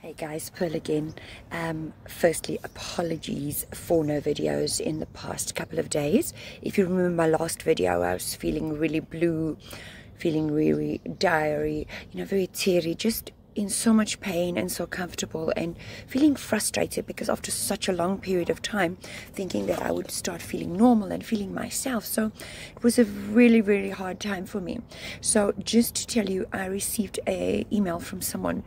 Hey guys, Pearl again. Firstly, apologies for no videos in the past couple of days. If you remember my last video, I was feeling really blue, feeling really diary, very teary, just in so much pain and so comfortable and feeling frustrated because after such a long period of time thinking that I would start feeling normal and feeling myself. So it was a really, really hard time for me. So just to tell you, I received an email from someone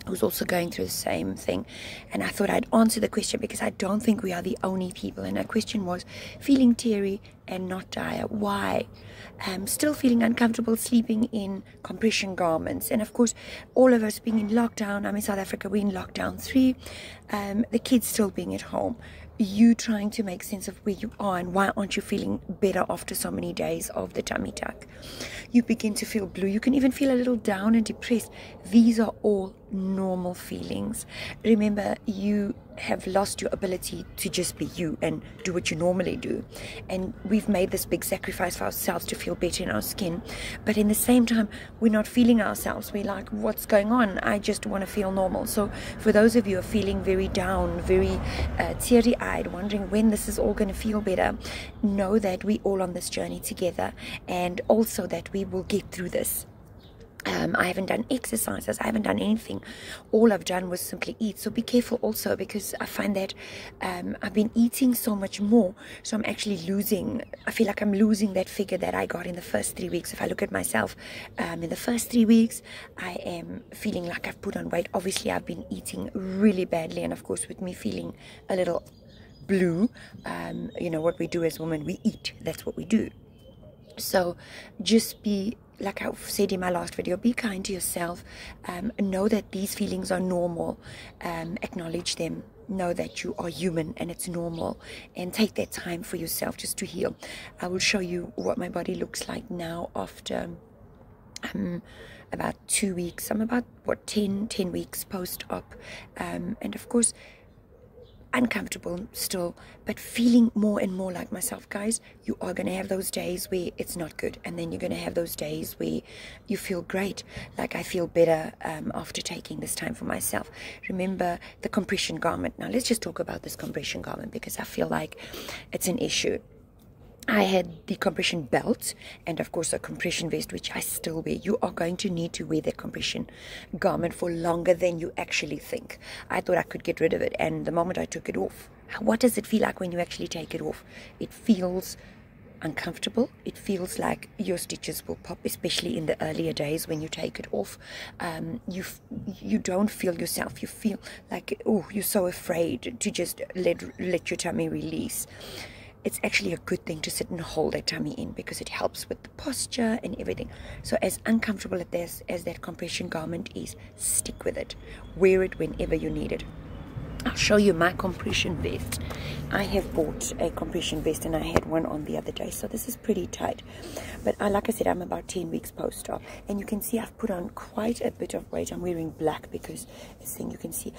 who's also going through the same thing, and I thought I'd answer the question because I don't think we are the only people. And her question was feeling teary and not dire. Why? Still feeling uncomfortable sleeping in compression garments, and of course all of us being in lockdown. I'm in South Africa, we're in lockdown 3, the kids still being at home, you trying to make sense of where you are and why aren't you feeling better after so many days of the tummy tuck. You begin to feel blue, you can even feel a little down and depressed. These are all normal feelings. Remember, you have lost your ability to just be you and do what you normally do, and we've made this big sacrifice for ourselves to feel better in our skin, but in the same time we're not feeling ourselves. We're like, what's going on? I just want to feel normal. So for those of you who are feeling very down, very teary-eyed, wondering when this is all going to feel better, know that we're all on this journey together, and also that we will get through this. I haven't done exercises, I haven't done anything. All I've done was simply eat. So be careful also, because I find that I've been eating so much more, so I'm actually losing, I feel like I'm losing that figure that I got in the first 3 weeks. If I look at myself, in the first 3 weeks, I am feeling like I've put on weight. Obviously, I've been eating really badly, and of course with me feeling a little blue, what we do as women, we eat. That's what we do. So just be, like I've said in my last video, be kind to yourself. Know that these feelings are normal. Acknowledge them. Know that you are human and it's normal. And take that time for yourself just to heal. I will show you what my body looks like now after about 2 weeks. I'm about, 10 weeks post-op. And of course, uncomfortable still, but feeling more and more like myself. Guys, you are going to have those days where it's not good, and then you're going to have those days where you feel great. Like I feel better after taking this time for myself. Remember the compression garment. Now let's just talk about this compression garment, because I feel like it's an issue. I had the compression belt and of course a compression vest, which I still wear. You are going to need to wear that compression garment for longer than you actually think. I thought I could get rid of it, and the moment I took it off, what does it feel like when you actually take it off? It feels uncomfortable. It feels like your stitches will pop, especially in the earlier days when you take it off. You don't feel yourself. You feel like, oh, you're so afraid to just let your tummy release. It's actually a good thing to sit and hold that tummy in, because it helps with the posture and everything. So as uncomfortable as that compression garment is, stick with it. Wear it whenever you need it. I'll show you my compression vest. I have bought a compression vest and I had one on the other day. So this is pretty tight. But like I said, I'm about 10 weeks post-op. And you can see I've put on quite a bit of weight. I'm wearing black because this thing, you can see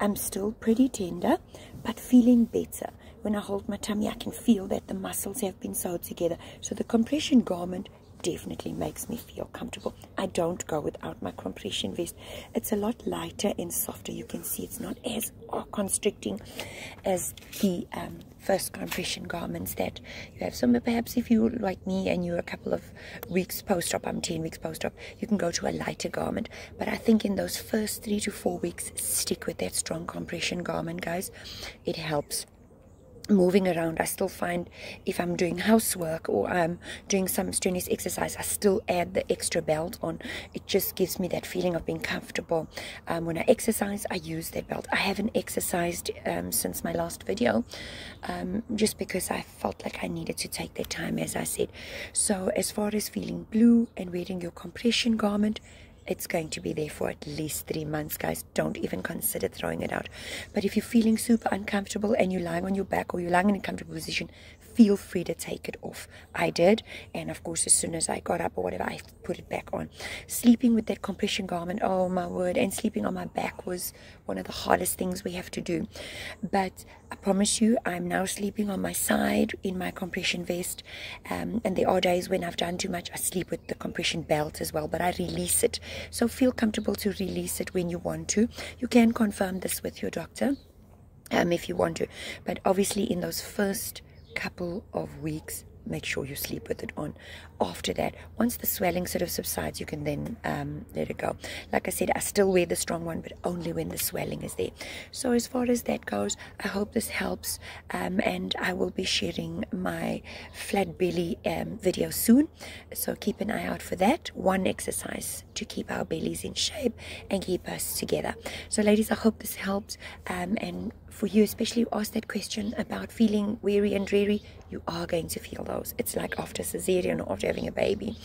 I'm still pretty tender, but feeling better. When I hold my tummy, I can feel that the muscles have been sewed together. So the compression garment definitely makes me feel comfortable. I don't go without my compression vest. It's a lot lighter and softer. You can see it's not as constricting as the first compression garments that you have. So perhaps if you're like me and you're a couple of weeks post-op, I'm 10 weeks post-op, you can go to a lighter garment. But I think in those first 3 to 4 weeks, stick with that strong compression garment, guys. It helps. Moving around, I still find if I'm doing housework or I'm doing some strenuous exercise, I still add the extra belt on. It just gives me that feeling of being comfortable. When I exercise, I use that belt. I haven't exercised since my last video, just because I felt like I needed to take that time, as I said. So as far as feeling blue and wearing your compression garment, it's going to be there for at least 3 months, guys. Don't even consider throwing it out. But if you're feeling super uncomfortable and you're lying on your back or you're lying in a comfortable position, feel free to take it off. I did, and of course as soon as I got up or whatever, I put it back on. Sleeping with that compression garment, oh my word, and sleeping on my back was one of the hardest things we have to do. But I promise you, I'm now sleeping on my side in my compression vest, and there are days when I've done too much. I sleep with the compression belt as well, but I release it. So feel comfortable to release it when you want to. You can confirm this with your doctor if you want to, but obviously in those first couple of weeks, make sure you sleep with it on. After that, once the swelling sort of subsides, you can then let it go. Like I said, I still wear the strong one, but only when the swelling is there. So as far as that goes, I hope this helps, and I will be sharing my flat belly video soon, so keep an eye out for that. One exercise to keep our bellies in shape and keep us together. So ladies, I hope this helps, and for you especially who asked that question about feeling weary and dreary, you are going to feel those. It's like after cesarean or after having a baby,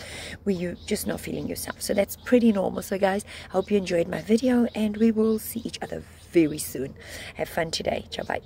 where you're just not feeling yourself. So that's pretty normal. So guys, I hope you enjoyed my video, and we will see each other very soon. Have fun today. Ciao, bye.